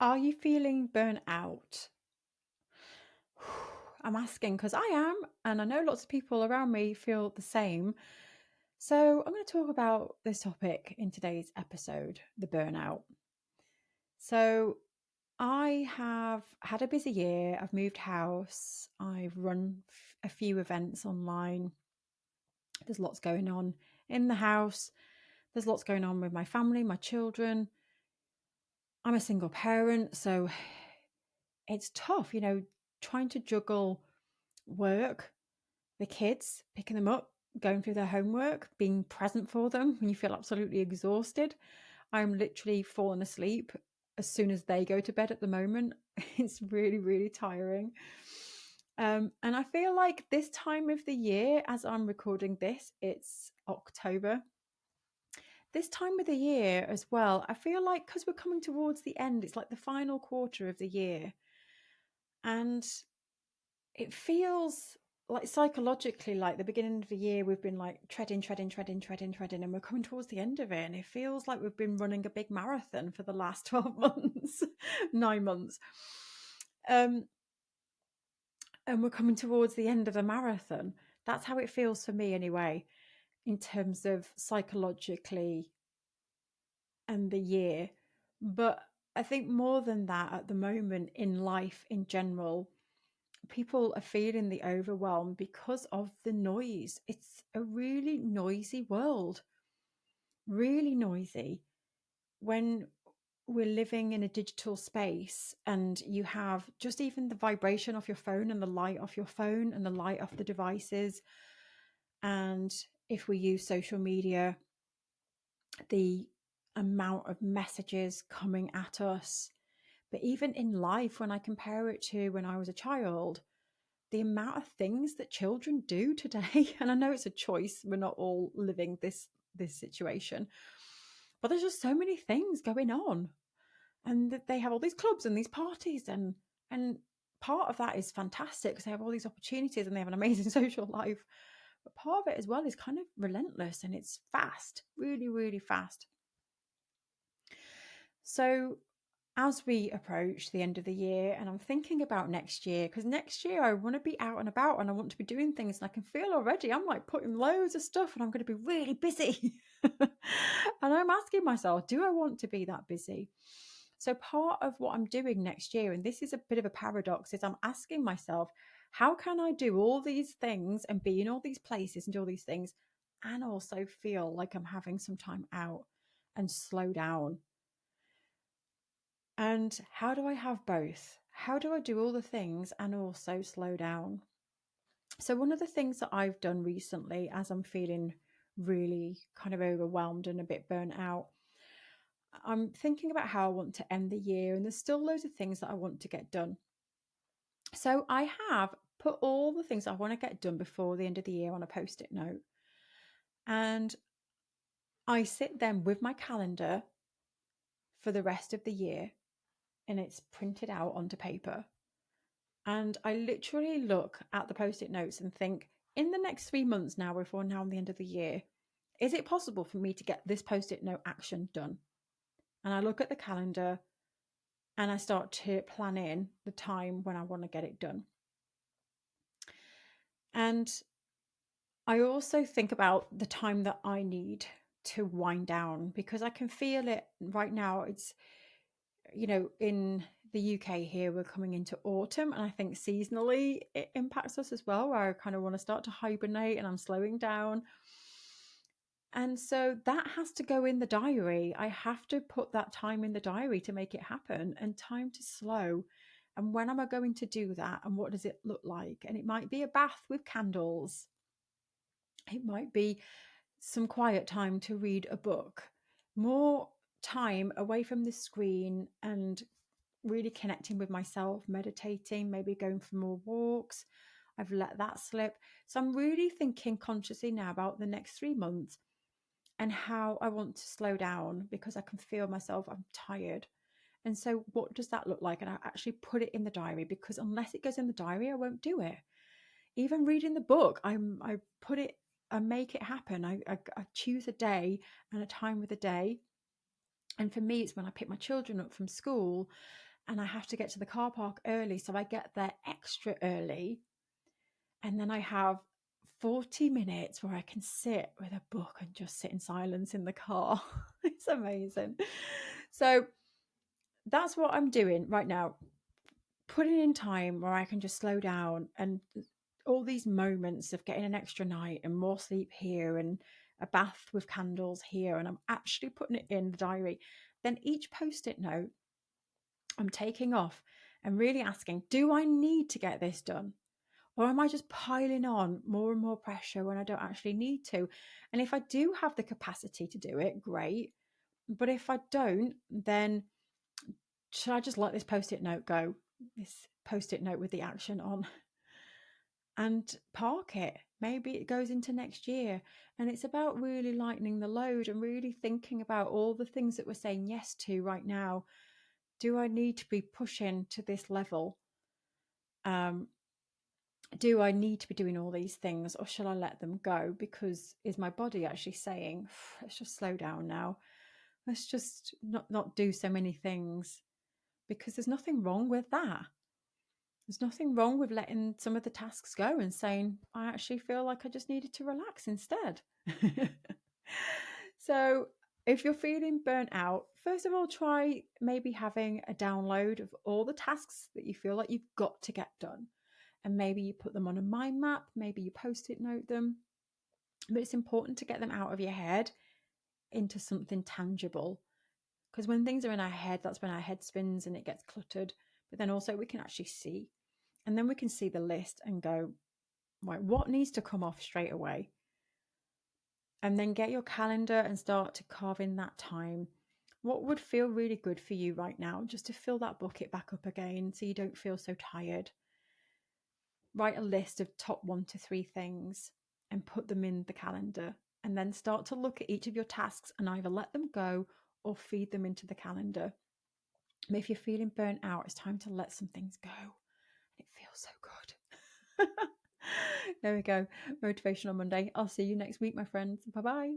Are you feeling burnt out? I'm asking because I am, and I know lots of people around me feel the same. So, I'm going to talk about this topic in today's episode, the burnout. So, I have had a busy year. I've moved house. I've run a few events online. There's lots going on in the house. There's lots going on with my family, my children. I'm a single parent, so it's tough, trying to juggle work, the kids, picking them up, going through their homework, being present for them when you feel absolutely exhausted. I'm literally falling asleep as soon as they go to bed at the moment. It's really, really tiring. And I feel like this time of the year, as I'm recording this, it's October. This time of the year as well, I feel like because we're coming towards the end, it's like the final quarter of the year. And it feels like psychologically like the beginning of the year we've been like treading, and we're coming towards the end of it, and it feels like we've been running a big marathon for the last 12 months, 9 months. um and we're coming towards the end of the marathon. That's how it feels for me anyway, in terms of psychologically and the year. But I think more than that, at the moment in life in general, people are feeling the overwhelm because of the noise. It's a really noisy world, really noisy. When we're living in a digital space and you have just even the vibration of your phone and the light off your phone and the light off the devices. And if we use social media, the amount of messages coming at us. But even in life, when I compare it to when I was a child, the amount of things that children do today, and I know it's a choice, we're not all living this situation, but there's just so many things going on, and that they have all these clubs and these parties, and part of that is fantastic because they have all these opportunities and they have an amazing social life. But part of it as well is kind of relentless, and it's fast, really, really fast. So as we approach the end of the year, and I'm thinking about next year, because next year I want to be out and about and I want to be doing things, and I can feel already I'm like putting loads of stuff and I'm going to be really busy. And I'm asking myself, do I want to be that busy? So part of what I'm doing next year, and this is a bit of a paradox, is I'm asking myself, how can I do all these things and be in all these places and do all these things and also feel like I'm having some time out and slow down? And how do I have both? How do I do all the things and also slow down? So, one of the things that I've done recently, as I'm feeling really kind of overwhelmed and a bit burnt out, I'm thinking about how I want to end the year, and there's still loads of things that I want to get done. So, I have put all the things I want to get done before the end of the year on a post it note. And I sit then with my calendar for the rest of the year, and it's printed out onto paper. And I literally look at the post it notes and think, in the next 3 months now, before now and the end of the year, is it possible for me to get this post it note action done? And I look at the calendar and I start to plan in the time when I want to get it done. And I also think about the time that I need to wind down, because I can feel it right now. It's, in the UK here, we're coming into autumn, and I think seasonally it impacts us as well, where I kind of want to start to hibernate and I'm slowing down. And so that has to go in the diary. I have to put that time in the diary to make it happen, and time to slow. And when am I going to do that? And what does it look like? And it might be a bath with candles. It might be some quiet time to read a book, more time away from the screen and really connecting with myself, meditating, maybe going for more walks. I've let that slip. So I'm really thinking consciously now about the next 3 months and how I want to slow down, because I can feel myself, I'm tired. And so what does that look like? And I actually put it in the diary, because unless it goes in the diary, I won't do it. Even reading the book, I put it, I make it happen. I choose a day and a time with a day. And for me, it's when I pick my children up from school, and I have to get to the car park early. So I get there extra early. And then I have 40 minutes where I can sit with a book and just sit in silence in the car. It's amazing. So that's what I'm doing right now, putting in time where I can just slow down, and all these moments of getting an extra night and more sleep here and a bath with candles here. And I'm actually putting it in the diary. Then each post-it note I'm taking off and really asking, do I need to get this done? Or am I just piling on more and more pressure when I don't actually need to? And if I do have the capacity to do it, great. But if I don't, then should I just let this post-it note go? This post-it note with the action on, and park it. Maybe it goes into next year. And it's about really lightening the load and really thinking about all the things that we're saying yes to right now. Do I need to be pushing to this level? Do I need to be doing all these things, or shall I let them go? Because is my body actually saying, let's just slow down now. Let's just not do so many things, because there's nothing wrong with that. There's nothing wrong with letting some of the tasks go and saying, I actually feel like I just needed to relax instead. So if you're feeling burnt out, first of all, try maybe having a download of all the tasks that you feel like you've got to get done. And maybe you put them on a mind map, maybe you post-it note them. But it's important to get them out of your head into something tangible. Because when things are in our head, that's when our head spins and it gets cluttered. But then also we can actually see. And then we can see the list and go, right, what needs to come off straight away? And then get your calendar and start to carve in that time. What would feel really good for you right now, just to fill that bucket back up again so you don't feel so tired? Write a list of top 1 to 3 things and put them in the calendar, and then start to look at each of your tasks and either let them go or feed them into the calendar. And if you're feeling burnt out, it's time to let some things go. It feels so good. There we go. Motivational Monday. I'll see you next week, my friends. Bye bye.